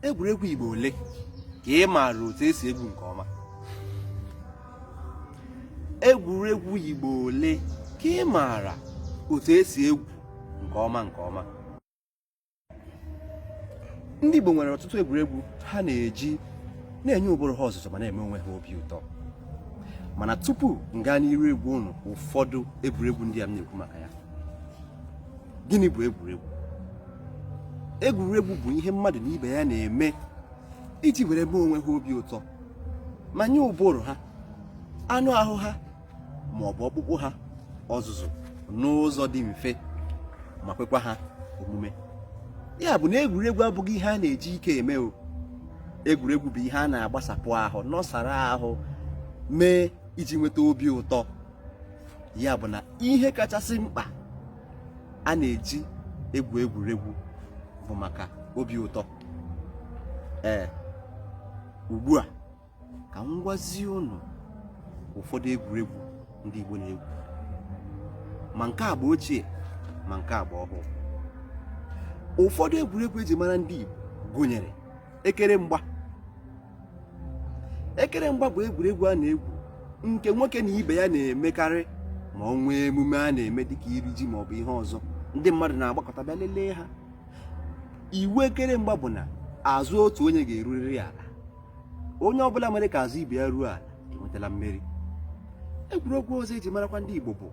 egwuregwu Igbo ole ka ị maara otu esi egwu nke ọma? Egwuregwu Igbo ole ka ị maara otu esi egwu nke ọma? Ndị Igbo nwere ọtụtụ egwuregwu ha na-eji na-enye ụbụrụ ha ọzụzụ ma na-eme onwe ha obi ụtọ. Mana tupu m gaa n'iru egwu unu ụfọdụ egwuregwu ndị a m na-ekwu maka ya. Gịnị bụ egwuregwu? Egwuregwu bụ ihe mmadụ na ibe ya na-eme iji were mee onwe ha obi ụtọ ma nye ụbụrụ ha, anụ ahụ ha ma ọ bụ ọkpụkpụ ha ọzụzụ n'ụzọ dị mfe ma kwekwa ha omume. Ya bụ na egwuregwu abụghị ihe a na-eji ike eme o. Egwuregwu bụ ihe a na-agbasapụ ahụ, nọsara ahụ mee iji nweta obi ụtọ. Ya bụ na ihe kachasị mkpa a na-eji egwu egwuregwu bụ maka obi ụtọ. Ugbu a ka m gwazie unu ụfọdụ egwuregwu ndị Igbo na-egwu, ma nke a bụ ochie ma nke a bụ ọhụụ. Ụfọdụ egwuregwu eji mara ndị Igbo gụnyere ekeremgba. Ekeremgba bụ egwuregwu a na-egwu nke nwoke na ibe ya na-emekarị ma ọ nwee emume a na-eme dịka iri ji ma ọ bụ ihe ọzọ. Ndị mmadụ na-agbakọta bịa lelee ha. Iwu ekeremgba bụ na azụ otu onye ga-erurịrị ala. Onye ọbụla mere ka azụ ibe ya ruo ala enwetala mmeri. Egwuregwu ọzọ eji marakwa ndị Igbo bụ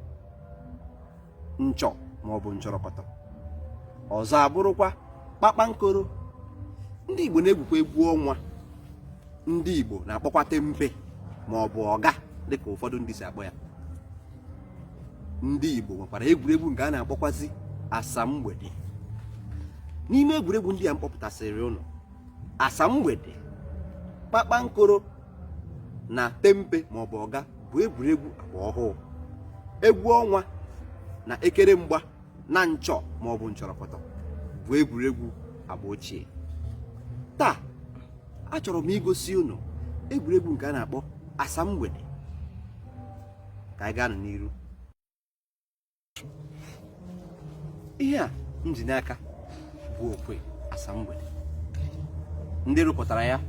nchọ ma ọ bụ nchọrọkọtọ. Ọzọ abụrụkwa kpakpankoro. Ndị Igbo na-egwukwa egwu ọnwa. Ndị Igbo na-akpọkwa tempe ma ọ bụ ọga dịka ụfọdụ ndị si akpọ ya. Ndị Igbo nwekwara egwuregwu nke a na-akpọkwazi asamgbede. N'ime egwuregwu ndị a mkpọpụtasịrị ụnụ, asamgbede, kpakpankoro na tempe ma ọ bụ ọga bụ egwuregwu agba ọhụụ. Egwu ọnwa na ekeremgba na nchọ ma ọ bụ nchọrọkọtọ bụ egwuregwu agba ochie. Taa achọrọ m igosi unu egwuregwu nke a na-akpọ asamgbede. Ka anyị gaa n'iru. Ihe a m ji n'aka bụ okwe asamgbede. Ndị rụpụtara ya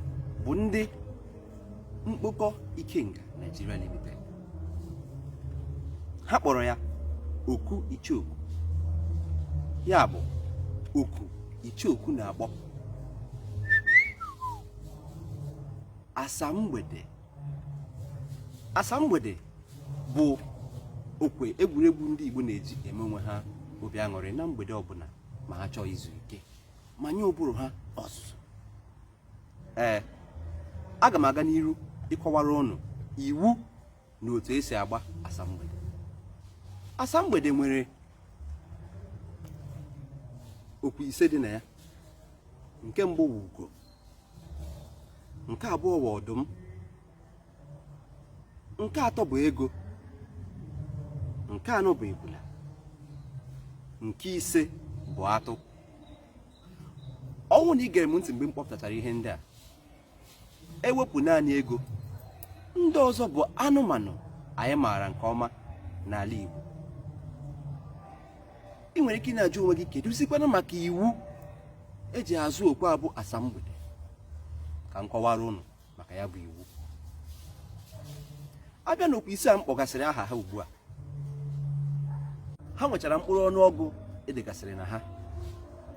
bụ ndị Mkpokọ Ikenga Nigeria Limited. Ha kpọrọ ya oku ichooku. Ya bụ oku ichooku na-akpọ. Asamgbede. Asamgbede bụ okwe egwuregwu ndị Igbo na-eji eme onwe ha obi aṅụrị na mgbede ọbụla ma ha chọọ izu ike ma nye ụbụrụ ha ọzụzụ. Aga m aga n'iru ịkọwara ụnụ iwu na otu esi agba asamgbede. Asamgbede nwere okwu ise dị na ya. Nke mbụ bụ ugo, nke abụọ bụ ọdụm, nke atọ bụ ego, nke anọ bụ ebula, nke ise bụ atụ. Ọnwụ na ị gere m ntị mgbe m kpọpụtachara ihe ndị a, ewepụ naanị ego, ndị ọzọ bụ anụmanụ anyị maara nke ọma n'ala Igbo. Ị nwere ike na-ajụ onwe gị kedu sikwana maka iwu eji azụ okwe abụ asamgbede. Ka m kọwara ụnụ maka ya bụ iwu. Abịa n'okwu ise a m kpọgasịrị aha ha ugbu a, ha nwechara mkpụrụ ọnụọgụ edegasịrị na ha.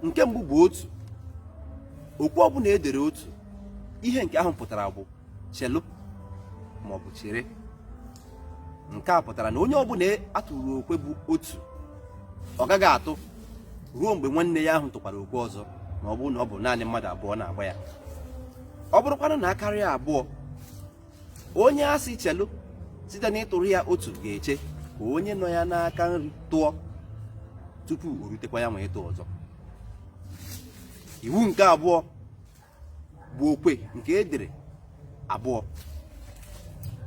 Nke mbụ bụ otu. Okwu ọbụla edere otu, ihe nke ahụ pụtara bụ chelu ma ọ bụ chere. Nke a pụtara na onye ọbụla atụrụ okwe bụ otu, ọ gaghị atụ ruo mgbe nwanne ya ahụ tụkwara okwe ọzọ ma ọ bụ na ọ bụ naanị mmadụ abụọ na-agba ya. Ọ bụrụkwana na akarịa abụọ, onye asị chelu site n'ịtụrụ ya otu ga-eche ka onye nọ ya n'aka nri tụọ tupu o rutekwa ya ma ịtụ ọzọ. Iwu nke abụọ bụ okwe nke edere abụọ.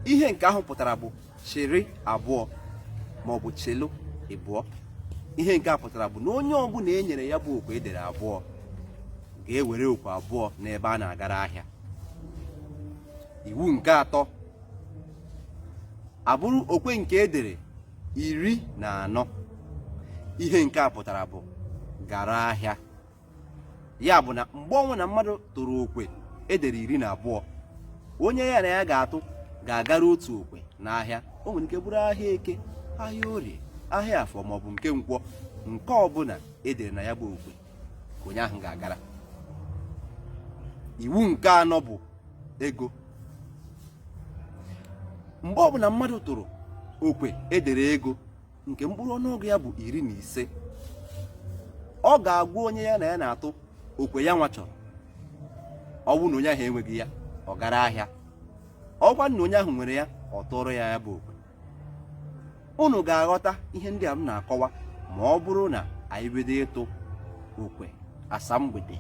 Ihe nke ahụ pụtara bụ chịrị abụọ ma ọ bụ chelu ịbụọ. Ihe nke a pụtara bụ na onye ọbụla e nyere ya bụ okwe edere abụọ ga-ewere okwe abụọ n'ebe a na-agara ahịa. Iwu nke atọ abụrụ okwe nke edere 14. Ihe nke a pụtara bụ gara ahịa. ya bụ na mgbe ọnwụ na mmadụ tụrụ okwe edere 12, onye ya na ya ga-atụ ga-agara otu okwe n'ahịa. O nwere ike bụrụ ahịa Eke, ahịa Orie, ahịa Afọ maọbụ nke Nkwọ. Nke ọbụla edere na ya bụ okwe ka onye ahụ ga-agara. Iwu nke 4 bụ ego. Mgbe ọbụla mmadụ tụrụ okwe edere ego nke mkpụrụ ọnụọgụ ya bụ 15, ọ ga-agwa onye ya na ya na-atụ okwe ya nwa chọrọ. Ọ bụrụ na onye ahụ enweghị ya, ọ gara ahịa. Ọkwa na onye ahụ nwere ya, ọ tụrụ ya bụ okwe. Unu ga-aghọta ihe ndị a m na-akọwa ma ọ bụrụ na anyị bido ịtụ okwe asamgbede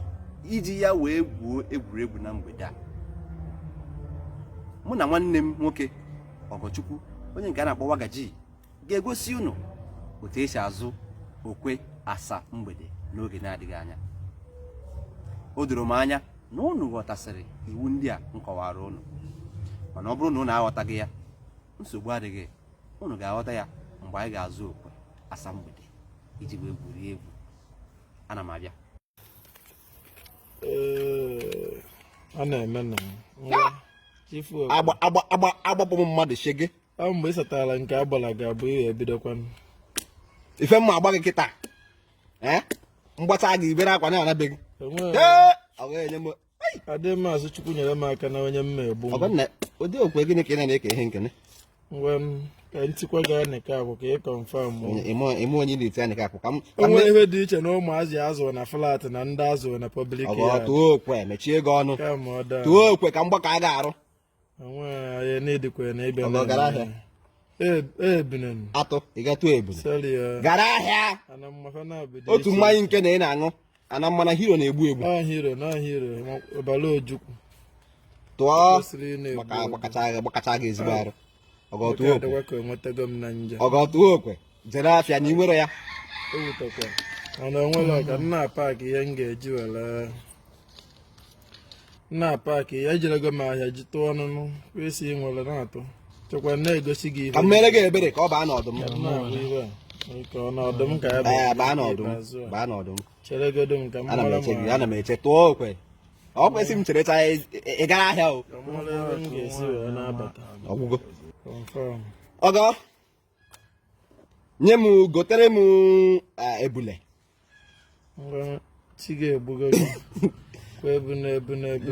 iji ya wee gwuo egwuregwu na mgbede a. Mụ na nwanne m nwoke Ọgọchukwu, onye nke a na-akpọ Wagaji, ga-egosi unu otu esi azụ okwe asamgbede n'oge na-adịghị anya. O doro m anya na unu ghọtasịrị iwu ndị a m kọwara unu, mana ọ bụrụ na unu aghọtaghị ya, nsogbu adịghị. Unu ga-aghọta ya mgbe anyị ga-azụ okwe asamgbede iji wee gwurie egwu. Ana m abịa. A na-eme na agbapụ m mmadụ shege. Ọ mgbe ị satara nke agbala ga-abụ ihe ebidokwanụ. Ife mma agba gị kịta mgbata gị ibere akwa na anabeghị. Adị Maazị Chukwu nyere m aka na onye mma egbu m. Ụdị okwe gịnị ka ị na-eke ihe nkene? Ngwa ka ntikwa gaa nịka akwụ ka ị kọnfam. Ime onye na-eti ya nịka akwụ ka m. O nwere ihe dị iche na ụmụazị azụ na flat na ndị azụ na public ya. Tụọ okwe mechie gị ọnụ. Tụọ okwe ka mgbakọ a ga-arụ. Onwe ya na-edikwa na ịbịa na gara ahịa. Ebinen. Atụ ị gatụ ebune. Gara ahịa. Otu mmanya nke na ị na-aṅụ ana mmana Hero na-egbu egbu. Hero ọbara Ojukwu. Tụọ gbakacha gị ezigbo arụ. Ọgọtụ okwe jere afịa na inwere ya. Mana onwere ọka nna paakị ihe m ga-eji were nna paakị ya ejirego m ahịa ji tụọ ọnụnụ kwesị nwere na-atụ chekwa na-egosi gị ihe ka m mere gị ebere ka ọ baa n'ọdụm. Ka ya baa n'ọdụm. Cheregodo m ka m mara m. Ana m eche tụọ okwe. Ọ kwesị m cherecha ị gara ahịa o. M ga-esi wee na-abata. Ọgwụgo. Ọgọ nye m gotere m ebule. Chi ga-egbugo gị. Ebune.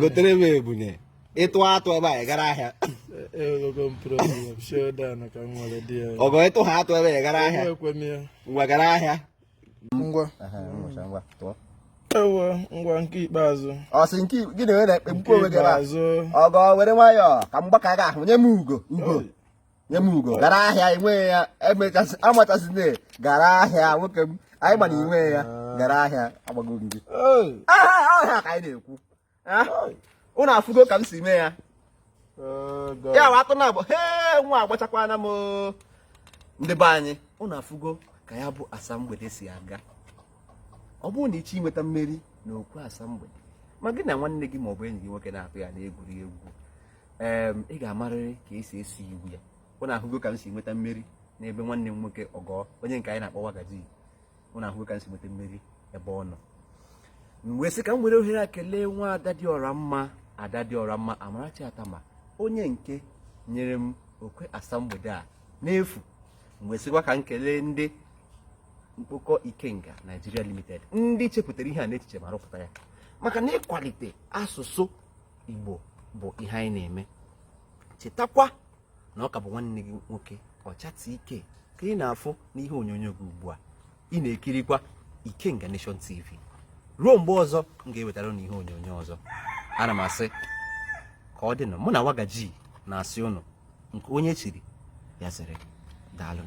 Gotere m ebune. Ịtụ atụ ebe a ị gara ahịa. Egogo m problem showdown ka m nwere di ya. Ọgọ ịtụ ha atụ ebe ị gara ahịa. Ngwa gara ahịa. Ngwa ewe ngwa nke ikpeazụ. Ọ sị nke gị na na-ekpegbu onwe gị azụ. Ọgọ were nwayọọ ka mgbaka ga ahụ nye m ugo. Gara ahịa inwe ya amachasịne gara ahịa nwoke m anyị gbana inwe ya gara ahịa agbago gị. Ahịa ka anyị na-ekwu. Unu afụgo ka m si mee ya. Ya watụ na abụ nwa agbachakwana m ndị be anyị. Unu afụgo ka ya bụ asamgbede si aga. Ọ bụrụ na ịchọ inweta mmeri na okwe asamgbede ma gị na nwanne gị maọbụ enyi gị nwoke na-atụ ya na-egwuri egwu, ị ga-amarịrị ka esi esi iwu ya. Unu ahụgo ka m si nweta mmeri n'ebe nwanne m nwoke Ọgọ, onye nke anyị na-akpọ Wagaji. Unu ahụgo ka m si nweta mmeri ebe ọ nọ. Mgbe sị ka m were ohere a kelee nwa Ada dị ọra mma Amarachi Atama, onye nke nyere m okwe asamgbede a n'efu. Mgbe sịkwa ka m kelee ndị mkpokọ Ikenga Nigeria Limited, ndị chepụtara ihe a n'echiche ma rụpụta ya, maka na ịkwalite asụsụ Igbo bụ ihe anyị na-eme. Chetakwa na ọ ka bụ nwanne gị nwoke Ọchatike ka ị na-afụ n'ihe onyonyo gị ugbu a. Ị na-ekirikwa Ikenga Nation TV. Ruo mgbe ọzọ m ga-ewetara unu ihe onyonyo ọzọ, ana m asị ka ọ dị nọ. Mụ na Wagaji na-asị unu nke onye chiri ya zere. Daalụ.